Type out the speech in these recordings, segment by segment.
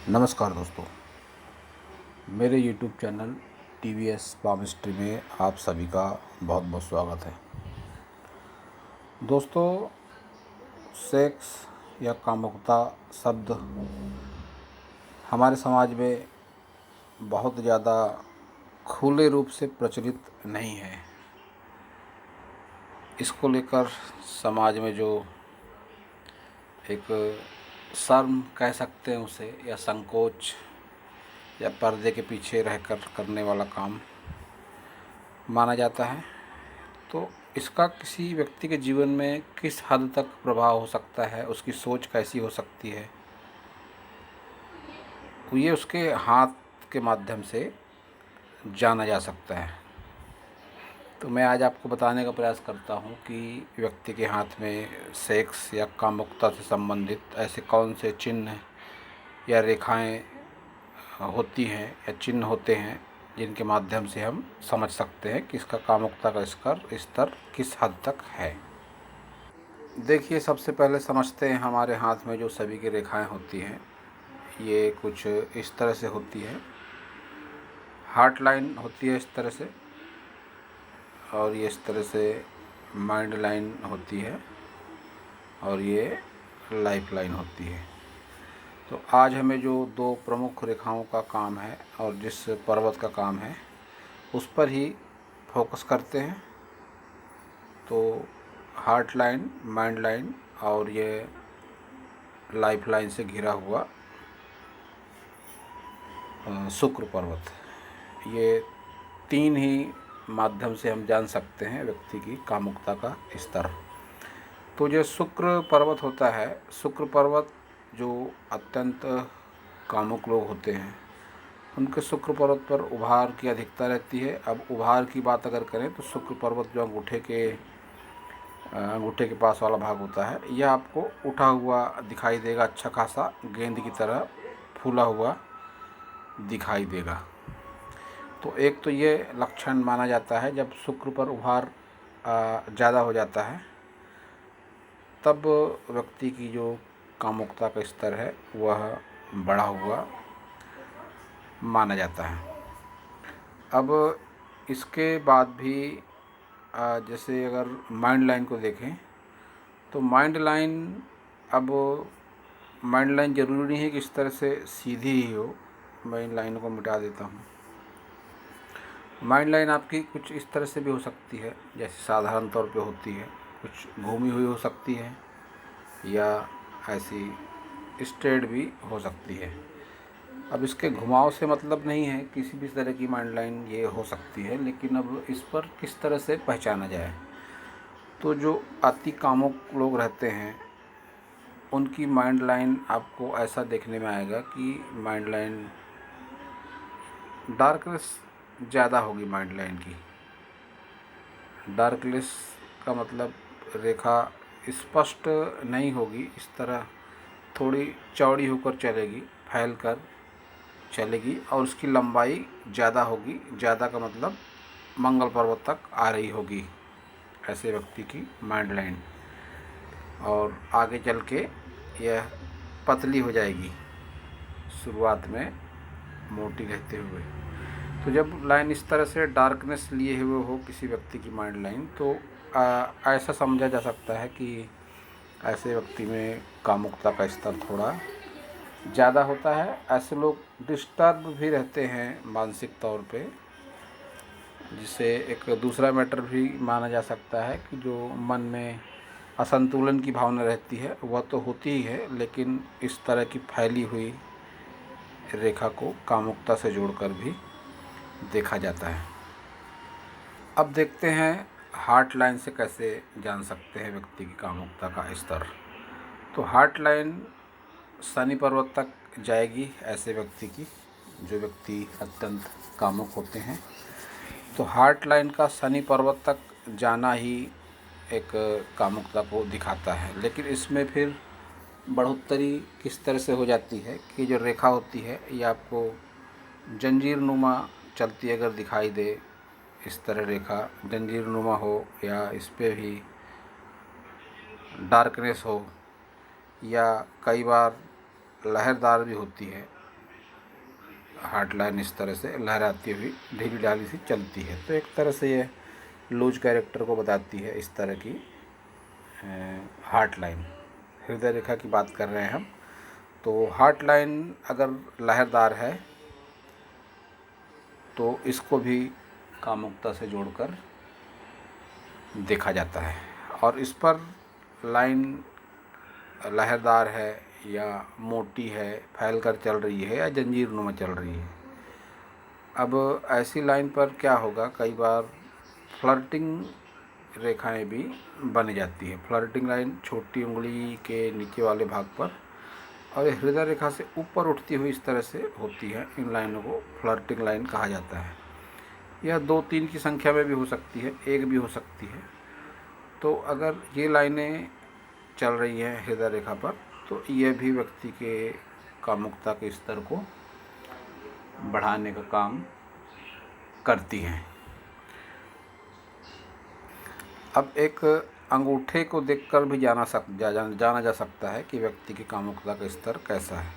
नमस्कार दोस्तों, मेरे YouTube चैनल TVS पामिस्ट्री में आप सभी का बहुत बहुत स्वागत है। दोस्तों, सेक्स या कामुकता शब्द हमारे समाज में बहुत ज़्यादा खुले रूप से प्रचलित नहीं है। इसको लेकर समाज में जो एक शर्म कह सकते हैं उसे, या संकोच, या पर्दे के पीछे रहकर करने वाला काम माना जाता है। तो इसका किसी व्यक्ति के जीवन में किस हद तक प्रभाव हो सकता है, उसकी सोच कैसी हो सकती है, ये उसके हाथ के माध्यम से जाना जा सकता है। तो मैं आज आपको बताने का प्रयास करता हूँ कि व्यक्ति के हाथ में सेक्स या कामुकता से संबंधित ऐसे कौन से चिन्ह या रेखाएं होती हैं या चिन्ह होते हैं जिनके माध्यम से हम समझ सकते हैं कि इसका कामुकता का स्तर किस हद तक है। देखिए, सबसे पहले समझते हैं हमारे हाथ में जो सभी की रेखाएं होती हैं, ये कुछ इस तरह से होती है। हार्ट लाइन होती है इस तरह से, और ये इस तरह से माइंड लाइन होती है, और ये लाइफ लाइन होती है। तो आज हमें जो दो प्रमुख रेखाओं का काम है और जिस पर्वत का काम है उस पर ही फोकस करते हैं। तो हार्ट लाइन, माइंड लाइन और ये लाइफ लाइन से घिरा हुआ शुक्र पर्वत, ये तीन ही माध्यम से हम जान सकते हैं व्यक्ति की कामुकता का स्तर। तो जो शुक्र पर्वत होता है, शुक्र पर्वत जो अत्यंत कामुक लोग होते हैं उनके शुक्र पर्वत पर उभार की अधिकता रहती है। अब उभार की बात अगर करें तो शुक्र पर्वत जो अंगूठे के पास वाला भाग होता है, यह आपको उठा हुआ दिखाई देगा, अच्छा खासा गेंद की तरह फूला हुआ दिखाई देगा। तो एक तो ये लक्षण माना जाता है, जब शुक्र पर उभार ज़्यादा हो जाता है तब व्यक्ति की जो कामुकता का स्तर है वह बढ़ा हुआ माना जाता है। अब इसके बाद भी जैसे अगर माइंड लाइन को देखें तो माइंड लाइन ज़रूरी नहीं है कि इस तरह से सीधी ही हो। मैं इन लाइनों को मिटा देता हूँ। माइंड लाइन आपकी कुछ इस तरह से भी हो सकती है जैसे साधारण तौर पे होती है, कुछ घूमी हुई हो सकती है या ऐसी स्ट्रेट भी हो सकती है। अब इसके घुमाव से मतलब नहीं है, किसी भी तरह की माइंड लाइन ये हो सकती है, लेकिन अब इस पर किस तरह से पहचाना जाए। तो जो अति कामुक लोग रहते हैं उनकी माइंड लाइन आपको ऐसा देखने में आएगा कि माइंड लाइन डार्कनेस ज़्यादा होगी। माइंड लाइन की डार्कनेस का मतलब रेखा स्पष्ट नहीं होगी, इस तरह थोड़ी चौड़ी होकर चलेगी, फैल कर चलेगी, और उसकी लंबाई ज़्यादा होगी। ज़्यादा का मतलब मंगल पर्वत तक आ रही होगी ऐसे व्यक्ति की माइंड लाइन, और आगे चल के यह पतली हो जाएगी, शुरुआत में मोटी रहते हुए। तो जब लाइन इस तरह से डार्कनेस लिए हुए हो किसी व्यक्ति की माइंड लाइन, तो ऐसा समझा जा सकता है कि ऐसे व्यक्ति में कामुकता का स्तर थोड़ा ज़्यादा होता है। ऐसे लोग डिस्टर्ब भी रहते हैं मानसिक तौर पे, जिसे एक दूसरा मैटर भी माना जा सकता है कि जो मन में असंतुलन की भावना रहती है वह तो होती ही है, लेकिन इस तरह की फैली हुई रेखा को कामुकता से जोड़कर भी देखा जाता है। अब देखते हैं हार्ट लाइन से कैसे जान सकते हैं व्यक्ति की कामुकता का स्तर। तो हार्ट लाइन शनि पर्वत तक जाएगी ऐसे व्यक्ति की, जो व्यक्ति अत्यंत कामुक होते हैं। तो हार्ट लाइन का शनि पर्वत तक जाना ही एक कामुकता को दिखाता है। लेकिन इसमें फिर बढ़ोतरी किस तरह से हो जाती है कि जो रेखा होती है ये आपको जंजीर नुमा चलती अगर दिखाई दे, इस तरह रेखा जंजीर नुमा हो, या इस पे भी डार्कनेस हो, या कई बार लहरदार भी होती है, हार्ट लाइन इस तरह से लहराती हुई ढीली ढाली सी चलती है। तो एक तरह से ये लूज कैरेक्टर को बताती है इस तरह की हार्ट लाइन। हृदय रेखा की बात कर रहे हैं हम। तो हार्ट लाइन अगर लहरदार है तो इसको भी कामुकता से जोड़कर देखा जाता है। और इस पर लाइन लहरदार है या मोटी है, फैलकर चल रही है या जंजीरनुमा चल रही है। अब ऐसी लाइन पर क्या होगा, कई बार फ्लर्टिंग रेखाएं भी बन जाती है। फ्लर्टिंग लाइन छोटी उंगली के नीचे वाले भाग पर और ये हृदय रेखा से ऊपर उठती हुई इस तरह से होती है। इन लाइनों को फ्लर्टिंग लाइन कहा जाता है। यह 2-3 की संख्या में भी हो सकती है, एक भी हो सकती है। तो अगर ये लाइनें चल रही हैं हृदय रेखा पर तो यह भी व्यक्ति के कामुकता के स्तर को बढ़ाने का काम करती हैं। अब एक अंगूठे को देखकर भी जाना जा सकता है कि व्यक्ति की कामुकता का स्तर कैसा है।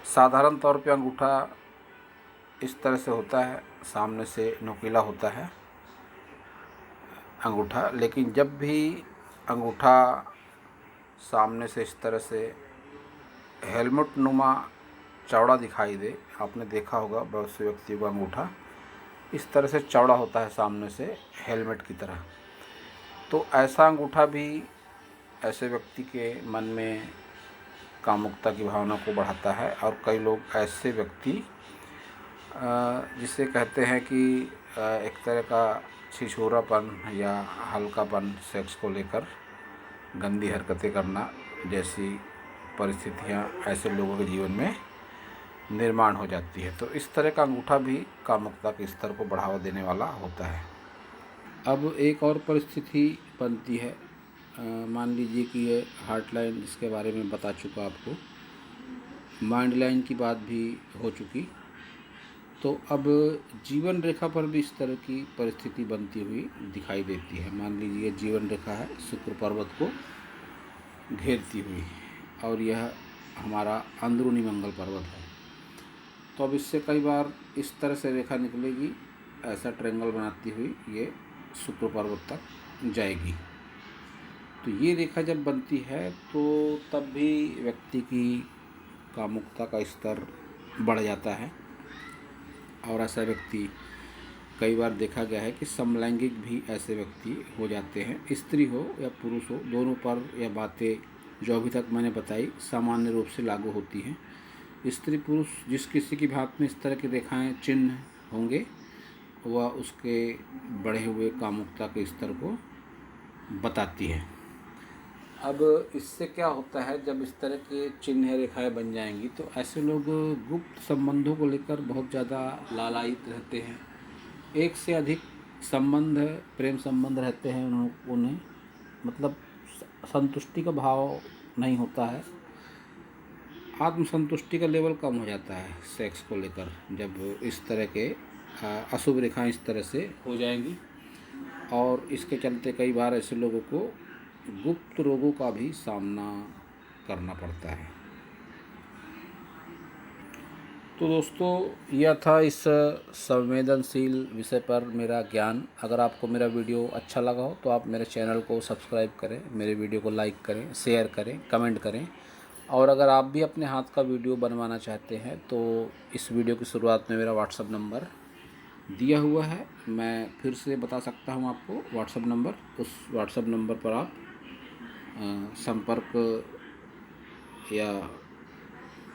साधारण तौर पे अंगूठा इस तरह से होता है, सामने से नुकीला होता है अंगूठा। लेकिन जब भी अंगूठा सामने से इस तरह से हेलमेट नुमा चौड़ा दिखाई दे, आपने देखा होगा बहुत से व्यक्तियों का अंगूठा इस तरह से चौड़ा होता है सामने से हेलमेट की तरह। तो ऐसा अंगूठा भी ऐसे व्यक्ति के मन में कामुकता की भावना को बढ़ाता है। और कई लोग ऐसे व्यक्ति जिसे कहते हैं कि एक तरह का छिछोरापन या हल्कापन, सेक्स को लेकर गंदी हरकतें करना जैसी परिस्थितियां ऐसे लोगों के जीवन में निर्माण हो जाती है। तो इस तरह का अंगूठा भी कामुकता के स्तर को बढ़ावा देने वाला होता है। अब एक और परिस्थिति बनती है, मान लीजिए कि ये हार्ट लाइन जिसके बारे में बता चुका आपको, माइंड लाइन की बात भी हो चुकी। तो अब जीवन रेखा पर भी इस तरह की परिस्थिति बनती हुई दिखाई देती है। मान लीजिए जीवन रेखा है शुक्र पर्वत को घेरती हुई और यह हमारा अंदरूनी मंगल पर्वत है। तो अब इससे कई बार इस तरह से रेखा निकलेगी, ऐसा ट्रायंगल बनाती हुई ये शुक्र पर्वत तक जाएगी। तो ये रेखा जब बनती है तो तब भी व्यक्ति की कामुकता का स्तर बढ़ जाता है। और ऐसा व्यक्ति कई बार देखा गया है कि समलैंगिक भी ऐसे व्यक्ति हो जाते हैं, स्त्री हो या पुरुष हो, दोनों पर यह बातें जो अभी तक मैंने बताई सामान्य रूप से लागू होती हैं। स्त्री पुरुष जिस किसी की भात में इस तरह की रेखाएं चिन्ह होंगे वह उसके बढ़े हुए कामुकता के स्तर को बताती है। अब इससे क्या होता है, जब इस तरह के चिन्ह रेखाएं बन जाएंगी तो ऐसे लोग गुप्त संबंधों को लेकर बहुत ज़्यादा लालायित रहते हैं। एक से अधिक संबंध, प्रेम संबंध रहते हैं उन्हें मतलब संतुष्टि का भाव नहीं होता है, आत्मसंतुष्टि का लेवल कम हो जाता है सेक्स को लेकर जब इस तरह के अशुभ रेखाएं इस तरह से हो जाएंगी। और इसके चलते कई बार ऐसे लोगों को गुप्त रोगों का भी सामना करना पड़ता है। तो दोस्तों यह था इस संवेदनशील विषय पर मेरा ज्ञान। अगर आपको मेरा वीडियो अच्छा लगा हो तो आप मेरे चैनल को सब्सक्राइब करें, मेरे वीडियो को लाइक करें, शेयर करें, कमेंट करें। और अगर आप भी अपने हाथ का वीडियो बनवाना चाहते हैं तो इस वीडियो की शुरुआत में मेरा व्हाट्सएप नंबर दिया हुआ है, मैं फिर से बता सकता हूं आपको व्हाट्सएप नंबर। उस व्हाट्सएप नंबर पर आप संपर्क या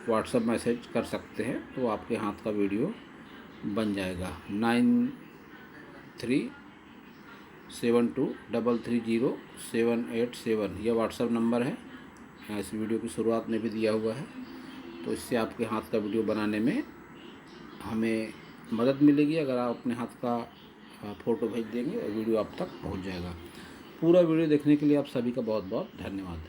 व्हाट्सएप मैसेज कर सकते हैं तो आपके हाथ का वीडियो बन जाएगा। 9372307887 यह व्हाट्सएप नंबर है, इस वीडियो की शुरुआत में भी दिया हुआ है। तो इससे आपके हाथ का वीडियो बनाने में हमें मदद मिलेगी। अगर आप अपने हाथ का फ़ोटो भेज देंगे और वीडियो आप तक पहुंच जाएगा। पूरा वीडियो देखने के लिए आप सभी का बहुत बहुत धन्यवाद।